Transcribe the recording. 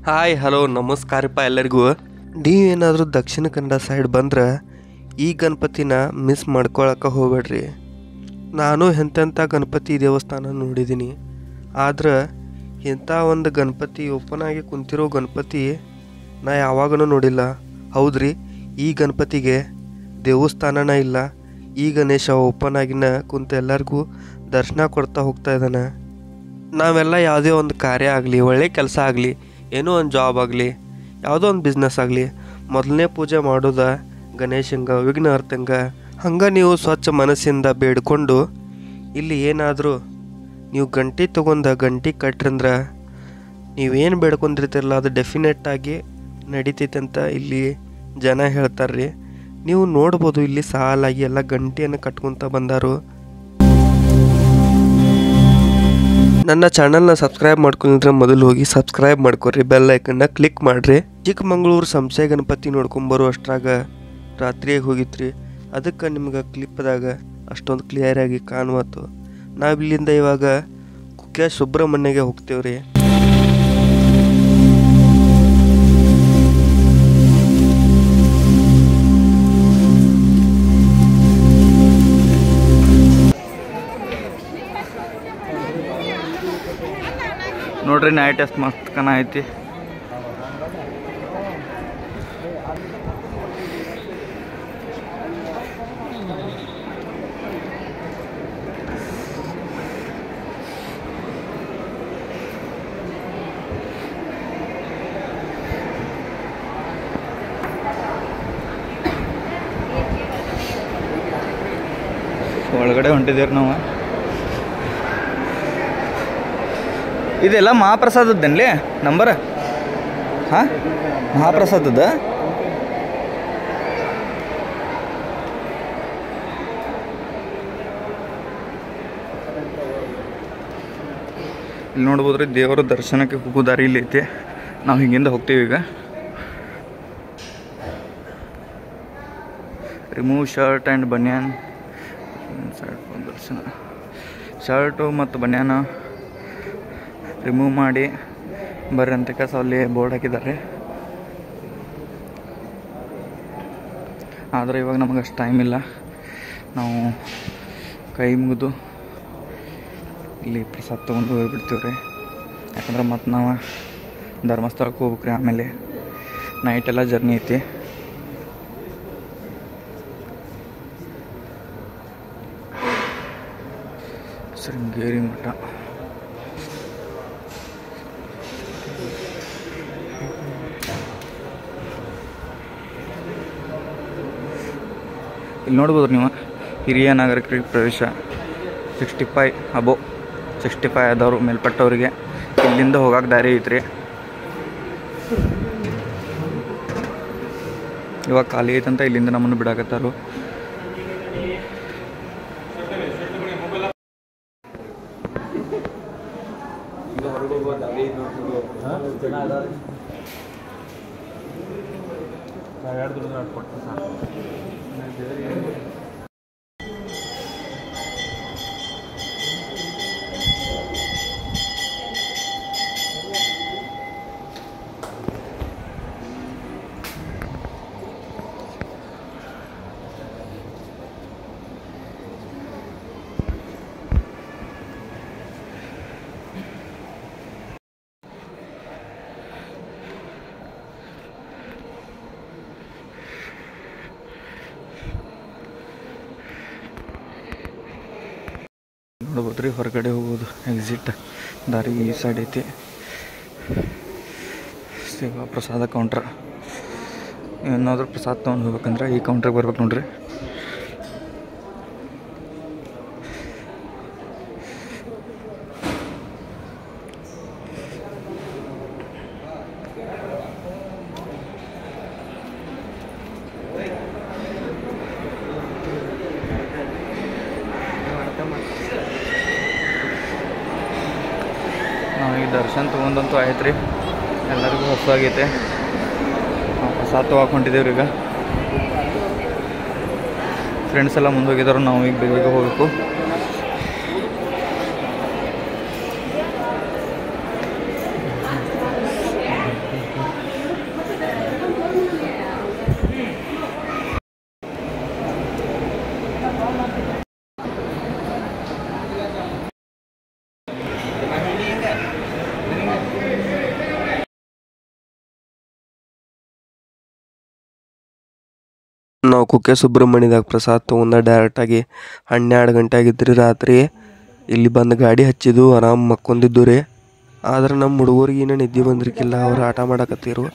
Hi hello ನಮಸ್ಕಾರಪ್ಪ ಎಲ್ಲರಿಗೂ. ನೀವೇನಾದರೂ Dakshina Kannada side ಬಂದ್ರೆ ಈ ಗಣಪತಿನ ಮಿಸ್ ಮಾಡ್ಕೊಳಕ್ಕೆ ಹೋಗ್ಬೇಡ್ರಿ. ನಾನು ಎಂತೆಂಥ ಗಣಪತಿ ದೇವಸ್ಥಾನ ನೋಡಿದ್ದೀನಿ, ಆದ್ರೆ ಇಂಥ ಒಂದು ಗಣಪತಿ ಓಪನ್ ಆಗಿ ಕುಂತಿರೋ ಗಣಪತಿ ನಾ ಯಾವಾಗಲೂ ನೋಡಿಲ್ಲ. ಹೌದ್ರಿ, ಈ ಗಣಪತಿಗೆ ದೇವಸ್ಥಾನನ ಇಲ್ಲ. ಈ ಗಣೇಶ ಓಪನ್ ಆಗಿನ ಕುಂತ ಎಲ್ಲರಿಗೂ ದರ್ಶನ ಕೊಡ್ತಾ ಹೋಗ್ತಾ ಇದ್ದಾನೆ. ನಾವೆಲ್ಲ ಯಾವುದೇ ಒಂದು ಕಾರ್ಯ ಆಗಲಿ, ಒಳ್ಳೆ ಕೆಲಸ ಆಗಲಿ, ಏನೋ ಒಂದು ಜಾಬ್ ಆಗಲಿ, ಯಾವುದೋ ಒಂದು ಬಿಸ್ನೆಸ್ ಆಗಲಿ, ಮೊದಲನೇ ಪೂಜೆ ಮಾಡೋದ ಗಣೇಶಂಗೆ, ವಿಘ್ನಹರ್ತಂಗೆ. ಹಂಗೆ ನೀವು ಸ್ವಚ್ಛ ಮನಸ್ಸಿಂದ ಬೇಡ್ಕೊಂಡು ಇಲ್ಲಿ ಏನಾದರೂ ನೀವು ಗಂಟೆ ತೊಗೊಂಡು ಗಂಟೆ ಕಟ್ರಂದ್ರೆ ನೀವೇನು ಬೇಡ್ಕೊಂಡಿರ್ತಿರಲ್ಲ ಅದು ಡೆಫಿನೆಟ್ಟಾಗಿ ನಡೀತೈತೆ ಅಂತ ಇಲ್ಲಿ ಜನ ಹೇಳ್ತಾರೆ. ನೀವು ನೋಡ್ಬೋದು, ಇಲ್ಲಿ ಸಾಲಾಗಿ ಎಲ್ಲ ಗಂಟೆಯನ್ನು ಕಟ್ಕೊತ ಬಂದಾರು. ನನ್ನ ಚಾನಲ್ನ ಸಬ್ಸ್ಕ್ರೈಬ್ ಮಾಡ್ಕೊಂಡಿದ್ರೆ ಮೊದಲು ಹೋಗಿ ಸಬ್ಸ್ಕ್ರೈಬ್ ಮಾಡ್ಕೊರಿ, ಬೆಲ್ ಐಕನ್ನ ಕ್ಲಿಕ್ ಮಾಡಿರಿ. ಚಿಕ್ಕಮಂಗ್ಳೂರು ಸಂಸೆ ಗಣಪತಿ ನೋಡ್ಕೊಂಬರೋ ಅಷ್ಟ್ರಾಗ ರಾತ್ರಿಯಾಗಿ ಹೋಗಿತ್ರಿ. ಅದಕ್ಕೆ ನಿಮ್ಗೆ ಕ್ಲಿಪ್ದಾಗ ಅಷ್ಟೊಂದು ಕ್ಲಿಯರಾಗಿ ಕಾಣುವತ್ತು. ನಾವಿಲ್ಲಿಂದ ಇವಾಗ ಕುಕ್ಕೆ ಸುಬ್ರಹ್ಮಣ್ಯಗೆ ಹೋಗ್ತೇವ್ರಿ. ನೋಡ್ರಿ ನೈಟ್ ಎಷ್ಟು ಮಸ್ತ್ ಕನ ಐತಿ. ಒಳಗಡೆ ಹೊಂಟಿದ್ದೀವಿ ನಾವು. ಇದೆಲ್ಲ ಮಹಾಪ್ರಸಾದದ್ದೇನ್ಲಿ ನಂಬರ್? ಹಾಂ, ಮಹಾಪ್ರಸಾದದ. ಇಲ್ಲಿ ನೋಡ್ಬೋದ್ರಿ, ದೇವರ ದರ್ಶನಕ್ಕೆ ಹೋಗೋ ದಾರಿ ಇಲ್ಲಿ ಐತಿ. ನಾವು ಹಿಂಗಿಂದ ಹೋಗ್ತೀವಿ ಈಗ. Remove shirt and banyan. ದರ್ಶನ ಶರ್ಟು ಮತ್ತು ಬನ್ಯಾನ ರಿಮೂವ್ ಮಾಡಿ ಬರ್ರಿ ಅಂತ ಕೆಲಸ ಅಲ್ಲಿ ಬೋರ್ಡ್ ಹಾಕಿದ್ದಾರೆ. ಆದರೆ ಇವಾಗ ನಮಗೆ ಅಷ್ಟು ಟೈಮ್ ಇಲ್ಲ. ನಾವು ಕೈ ಮುಗಿದು ಇಲ್ಲಿ ಪ್ರಸಾದ ತೊಗೊಂಡು ಹೋಗ್ಬಿಡ್ತೀವಿ ರೀ. ಯಾಕಂದ್ರೆ ಮತ್ತು ನಾವು ಧರ್ಮಸ್ಥಳಕ್ಕೆ ಹೋಗ್ಬೇಕ್ರಿ. ಆಮೇಲೆ ನೈಟೆಲ್ಲ ಜರ್ನಿ ಐತಿ. ಶೃಂಗೇರಿ ಮಠ. ಇಲ್ಲಿ ನೋಡ್ಬೋದು ನೀವು, ಹಿರಿಯ ನಾಗರಿಕರಿಗೆ ಪ್ರವೇಶ 65 ಅಬೋ 65 ಆದವರು ಮೇಲ್ಪಟ್ಟವರಿಗೆ ಇಲ್ಲಿಂದ ಹೋಗಕ್ಕೆ ದಾರಿ ಐತ್ರಿ. ಇವಾಗ ಖಾಲಿ ಐತಂತ ಇಲ್ಲಿಂದ ನಮ್ಮನ್ನು ಬಿಡಾಕತ್ತಾರು. ನೋಡ್ಬೋದ್ರಿ, ಹೊರಗಡೆ ಹೋಗೋದು ಎಕ್ಸಿಟ್ ದಾರಿ ಈ ಸೈಡ್ ಐತಿ. ಸೇವಾ ಪ್ರಸಾದ ಕೌಂಟ್ರ್. ಏನಾದರೂ ಪ್ರಸಾದ ತೊಗೊಂಡು ಹೋಗ್ಬೇಕಂದ್ರೆ ಈ ಕೌಂಟ್ರಿಗೆ ಬರ್ಬೇಕು ನೋಡ್ರಿ. ನಾವೀಗ ದರ್ಶನ ತೊಗೊಂಡಂತೂ ಆಯ್ತು ರೀ. ಎಲ್ಲರಿಗೂ ಹೊಸಾಗೈತೆ. ನಾವು ಪ್ರಸಾದ ತೊಗೊಳಕ್ಕೆ ಹೊಂಟಿದ್ದೇವ್ರಿ ಈಗ. ಫ್ರೆಂಡ್ಸ್ ಎಲ್ಲ ಮುಂದೆ ಹೋಗಿದ್ದಾರೆ. ನಾವು ಈಗ ಬೇಗ ಹೋಗಬೇಕು. ನಾವು ಕುಕ್ಕೆ ಸುಬ್ರಹ್ಮಣ್ಯದಾಗ ಪ್ರಸಾದ ತೊಗೊಂಡ ಡೈರೆಕ್ಟಾಗಿ 12 ಗಂಟೆ ಆಗಿದ್ರಿ ರಾತ್ರಿ. ಇಲ್ಲಿ ಬಂದು ಗಾಡಿ ಹಚ್ಚಿದ್ದು ಆರಾಮ್ ಮಕ್ಕೊಂದಿದ್ದು ರೀ. ಆದ್ರೆ ನಮ್ಮ ಹುಡುಗರಿಗೆ ಇನ್ನೂ ನಿದ್ದೆ ಬಂದ್ರಿಕಿಲ್ಲ, ಅವ್ರು ಆಟ ಮಾಡಕತ್ತಿರು.